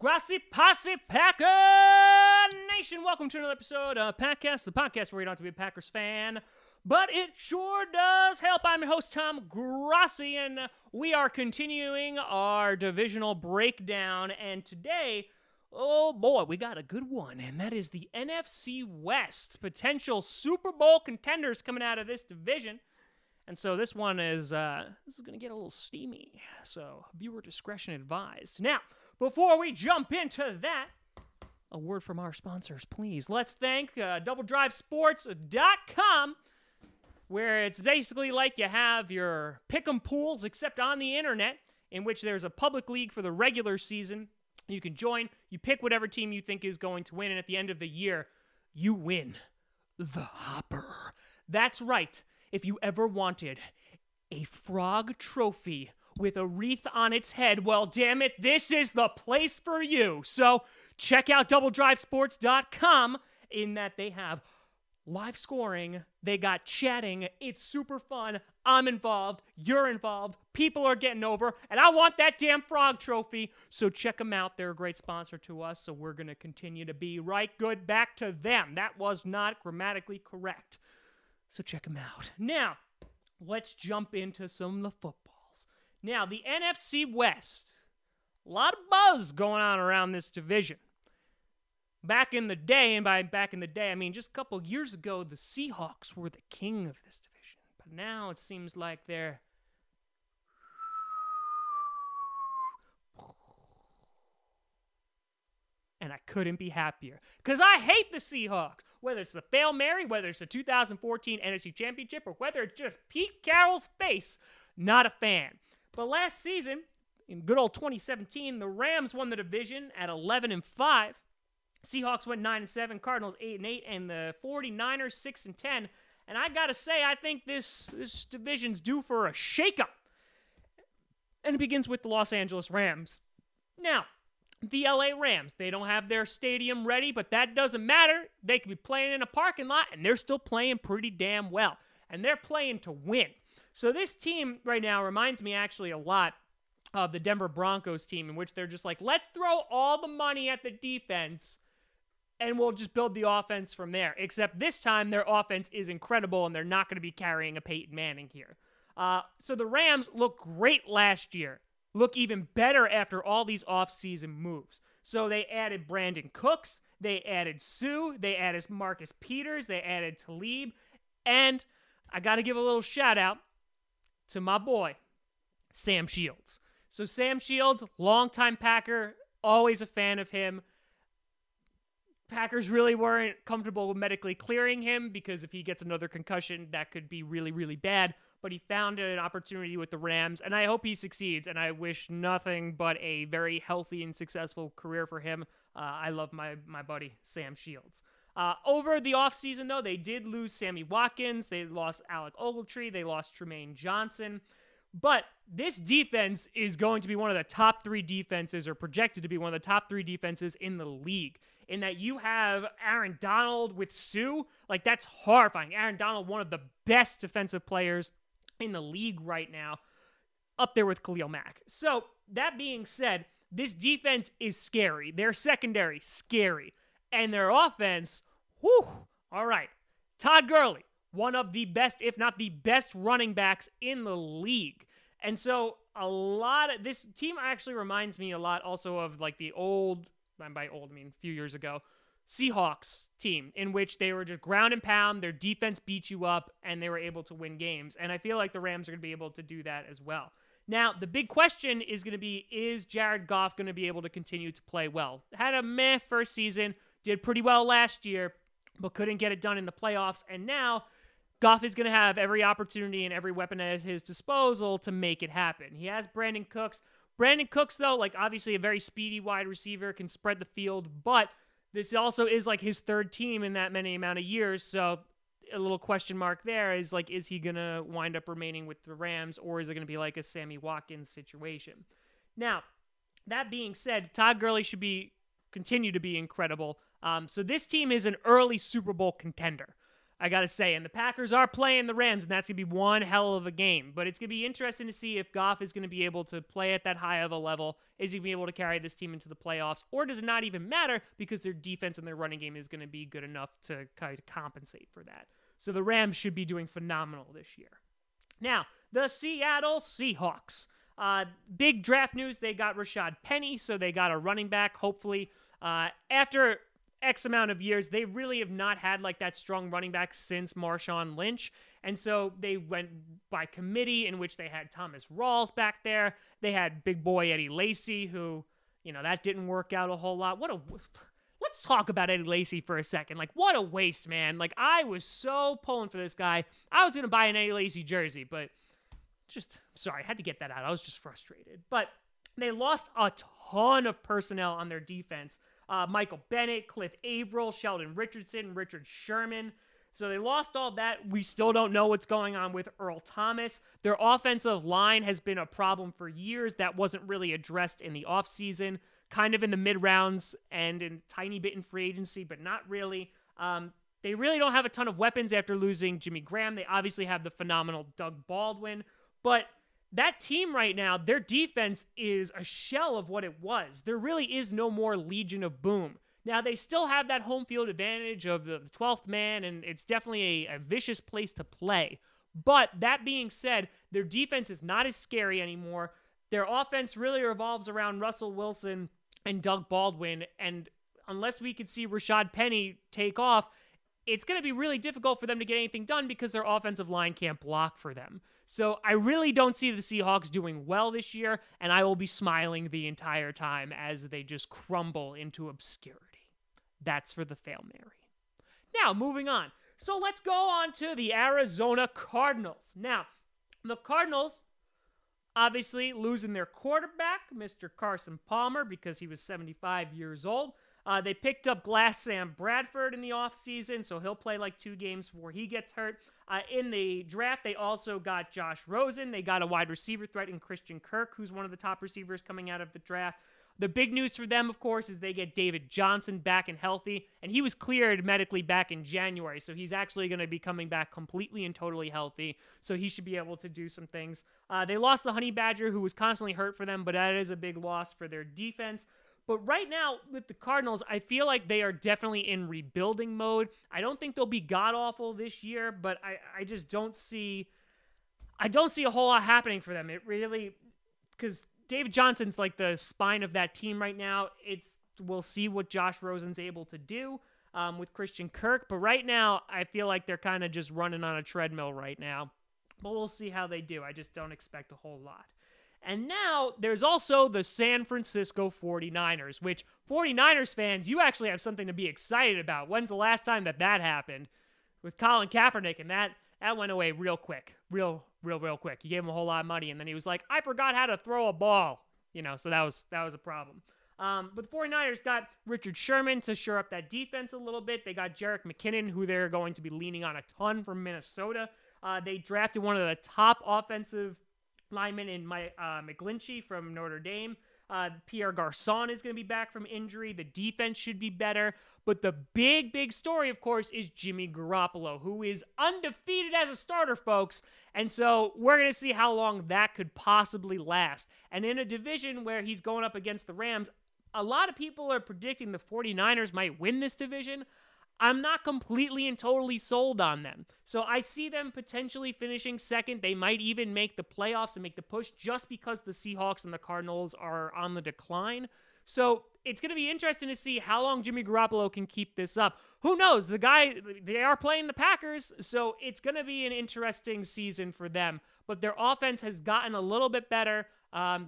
Grossi Posse Packer Nation, welcome to another episode of Packcast, the podcast where you don't have to be a Packers fan, but it sure does help. I'm your host, Tom Grossi, and we are continuing our divisional breakdown, and today, oh boy, we got a good one, and that is the NFC West, potential Super Bowl contenders coming out of this division. And so this one is going to get a little steamy, so viewer discretion advised. Now, before we jump into that, a word from our sponsors, please. Let's thank DoubleDriveSports.com, where it's basically like you have your pick'em pools, except on the internet, in which there's a public league for the regular season. You can join, you pick whatever team you think is going to win, and at the end of the year, you win the Hopper. That's right. If you ever wanted a frog trophy with a wreath on its head, well, damn it, this is the place for you. So check out DoubleDriveSports.com in that they have live scoring, they got chatting, it's super fun, I'm involved, you're involved, people are getting over, and I want that damn frog trophy, so check them out. They're a great sponsor to us, so we're going to continue to be right good back to them. That was not grammatically correct. So check them out. Now, let's jump into some of the footballs. Now, the NFC West. A lot of buzz going on around this division. Back in the day, and by back in the day, I mean just a couple years ago, the Seahawks were the king of this division. But now it seems like they're... And I couldn't be happier. Because I hate the Seahawks. Whether it's the Fail Mary, whether it's the 2014 NFC Championship, or whether it's just Pete Carroll's face, not a fan. But last season, in good old 2017, the Rams won the division at 11-5. Seahawks went 9-7, Cardinals 8-8, and the 49ers 6-10. And I gotta say, I think this division's due for a shakeup. And it begins with the Los Angeles Rams. Now, the LA Rams, they don't have their stadium ready, but that doesn't matter. They could be playing in a parking lot, and they're still playing pretty damn well. And they're playing to win. So this team right now reminds me actually a lot of the Denver Broncos team, in which they're just like, let's throw all the money at the defense, and we'll just build the offense from there. Except this time, their offense is incredible, and they're not going to be carrying a Peyton Manning here. So the Rams looked great last year. Look even better after all these offseason moves. So they added Brandon Cooks, they added Sue, they added Marcus Peters, they added Talib, and I got to give a little shout out to my boy, Sam Shields. So Sam Shields, longtime Packer, always a fan of him. Packers really weren't comfortable with medically clearing him because if he gets another concussion, that could be really, really bad. But he found an opportunity with the Rams, and I hope he succeeds, and I wish nothing but a very healthy and successful career for him. I love my buddy, Sam Shields. Over the offseason, though, they did lose Sammy Watkins. They lost Alec Ogletree. They lost Tremaine Johnson. But this defense is going to be one of the top three defenses, or projected to be one of the top three defenses in the league. In that you have Aaron Donald with Sue. Like, that's horrifying. Aaron Donald, one of the best defensive players in the league right now, up there with Khalil Mack. So, that being said, this defense is scary. Their secondary, scary. And their offense, whew, all right. Todd Gurley, one of the best, if not the best running backs in the league. And so, this team actually reminds me a lot also of like the old, and by old I mean a few years ago, Seahawks team, in which they were just ground and pound, their defense beat you up, and they were able to win games. And I feel like the Rams are going to be able to do that as well. Now, the big question is going to be, is Jared Goff going to be able to continue to play well? Had a meh first season, did pretty well last year, but couldn't get it done in the playoffs. And now, Goff is going to have every opportunity and every weapon at his disposal to make it happen. He has Brandon Cooks. Brandon Cooks, though, like obviously a very speedy wide receiver, can spread the field, but this also is like his third team in that many amount of years, so a little question mark there is like, is he going to wind up remaining with the Rams, or is it going to be like a Sammy Watkins situation? Now, that being said, Todd Gurley should continue to be incredible. So this team is an early Super Bowl contender. I got to say. And the Packers are playing the Rams, and that's going to be one hell of a game. But it's going to be interesting to see if Goff is going to be able to play at that high of a level. Is he going to be able to carry this team into the playoffs? Or does it not even matter because their defense and their running game is going to be good enough to kind of compensate for that? So the Rams should be doing phenomenal this year. Now, the Seattle Seahawks. Big draft news. They got Rashad Penny, so they got a running back, hopefully. After X amount of years, they really have not had like that strong running back since Marshawn Lynch. And so they went by committee, in which they had Thomas Rawls back there. They had big boy Eddie Lacy, who, that didn't work out a whole lot. Let's talk about Eddie Lacy for a second. Like, what a waste, man. Like, I was so pulling for this guy. I was going to buy an Eddie Lacy jersey, but sorry, I had to get that out. I was just frustrated. But they lost a ton of personnel on their defense. Michael Bennett, Cliff Averill, Sheldon Richardson, Richard Sherman. So they lost all that. We still don't know what's going on with Earl Thomas. Their offensive line has been a problem for years. That wasn't really addressed in the offseason, kind of in the mid-rounds and a tiny bit in free agency, but not really. They really don't have a ton of weapons after losing Jimmy Graham. They obviously have the phenomenal Doug Baldwin, but that team right now, their defense is a shell of what it was. There really is no more Legion of Boom. Now, they still have that home field advantage of the 12th man, and it's definitely a vicious place to play. But that being said, their defense is not as scary anymore. Their offense really revolves around Russell Wilson and Doug Baldwin, and unless we could see Rashad Penny take off, it's going to be really difficult for them to get anything done because their offensive line can't block for them. So I really don't see the Seahawks doing well this year, and I will be smiling the entire time as they just crumble into obscurity. That's for the Fail Mary. Now, moving on. So let's go on to the Arizona Cardinals. Now, the Cardinals obviously losing their quarterback, Mr. Carson Palmer, because he was 75 years old. They picked up Glass Sam Bradford in the offseason, so he'll play like 2 games before he gets hurt. In the draft, they also got Josh Rosen. They got a wide receiver threat in Christian Kirk, who's one of the top receivers coming out of the draft. The big news for them, of course, is they get David Johnson back and healthy, and he was cleared medically back in January, so he's actually going to be coming back completely and totally healthy, so he should be able to do some things. They lost the Honey Badger, who was constantly hurt for them, but that is a big loss for their defense. But right now, with the Cardinals, I feel like they are definitely in rebuilding mode. I don't think they'll be god-awful this year, but I just don't see a whole lot happening for them. It really, because David Johnson's like the spine of that team right now. We'll see what Josh Rosen's able to do with Christian Kirk. But right now, I feel like they're kind of just running on a treadmill right now. But we'll see how they do. I just don't expect a whole lot. And now, there's also the San Francisco 49ers, which 49ers fans, you actually have something to be excited about. When's the last time that happened? With Colin Kaepernick, and that went away real quick. Real quick. You gave him a whole lot of money, and then he was like, I forgot how to throw a ball. So that was a problem. But the 49ers got Richard Sherman to shore up that defense a little bit. They got Jerick McKinnon, who they're going to be leaning on a ton from Minnesota. They drafted one of the top offensive linemen in McGlinchey from Notre Dame. Pierre Garçon is going to be back from injury. The defense should be better. But the big story, of course, is Jimmy Garoppolo, who is undefeated as a starter, folks. And so we're going to see how long that could possibly last. And in a division where he's going up against the Rams, a lot of people are predicting the 49ers might win this division. I'm not completely and totally sold on them. So I see them potentially finishing second. They might even make the playoffs and make the push just because the Seahawks and the Cardinals are on the decline. So it's going to be interesting to see how long Jimmy Garoppolo can keep this up. Who knows? They are playing the Packers, so it's going to be an interesting season for them. But their offense has gotten a little bit better.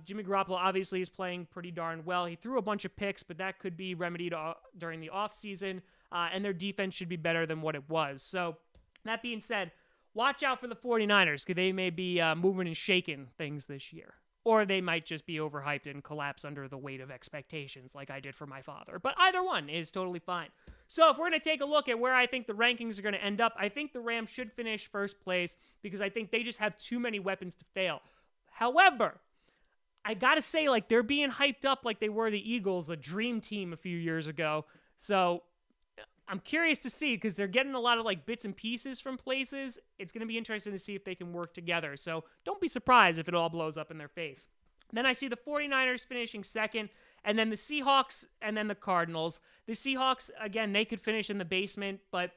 Jimmy Garoppolo obviously is playing pretty darn well. He threw a bunch of picks, but that could be remedied during the offseason. And their defense should be better than what it was. So, that being said, watch out for the 49ers, because they may be moving and shaking things this year. Or they might just be overhyped and collapse under the weight of expectations, like I did for my father. But either one is totally fine. So, if we're going to take a look at where I think the rankings are going to end up, I think the Rams should finish first place, because I think they just have too many weapons to fail. However, I got to say, like, they're being hyped up like they were the Eagles, a dream team a few years ago. So I'm curious to see because they're getting a lot of like bits and pieces from places. It's going to be interesting to see if they can work together. So don't be surprised if it all blows up in their face. Then I see the 49ers finishing second, and then the Seahawks, and then the Cardinals. The Seahawks, again, they could finish in the basement, but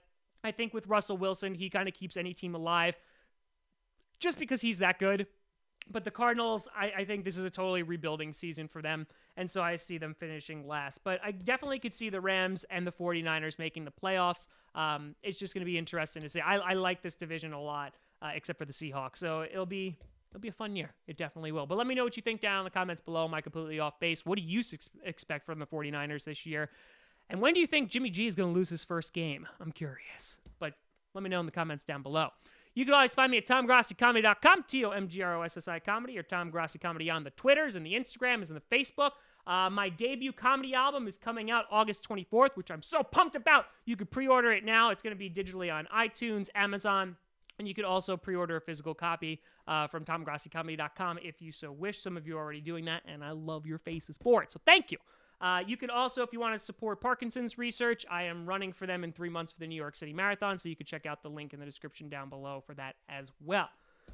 I think with Russell Wilson, he kind of keeps any team alive just because he's that good. But the Cardinals, I think this is a totally rebuilding season for them, and so I see them finishing last. But I definitely could see the Rams and the 49ers making the playoffs. It's just going to be interesting to see. I like this division a lot, except for the Seahawks. So it'll be a fun year. It definitely will. But let me know what you think down in the comments below. Am I completely off base? What do you expect from the 49ers this year? And when do you think Jimmy G is going to lose his first game? I'm curious. But let me know in the comments down below. You can always find me at TomGrossiComedy.com, TomGrossi Comedy, or Tom Grossi Comedy on the Twitters and the Instagrams and the Facebook. My debut comedy album is coming out August 24th, which I'm so pumped about. You can pre-order it now. It's going to be digitally on iTunes, Amazon, and you could also pre-order a physical copy from TomGrossiComedy.com if you so wish. Some of you are already doing that, and I love your faces for it, so thank you. You could also, if you want to support Parkinsons research, I am running for them in 3 months for the New York City Marathon, so you can check out the link in the description down below for that as well.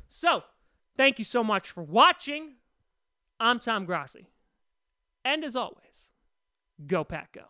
So, thank you so much for watching. I'm Tom Grossi. And as always, go Pack Go.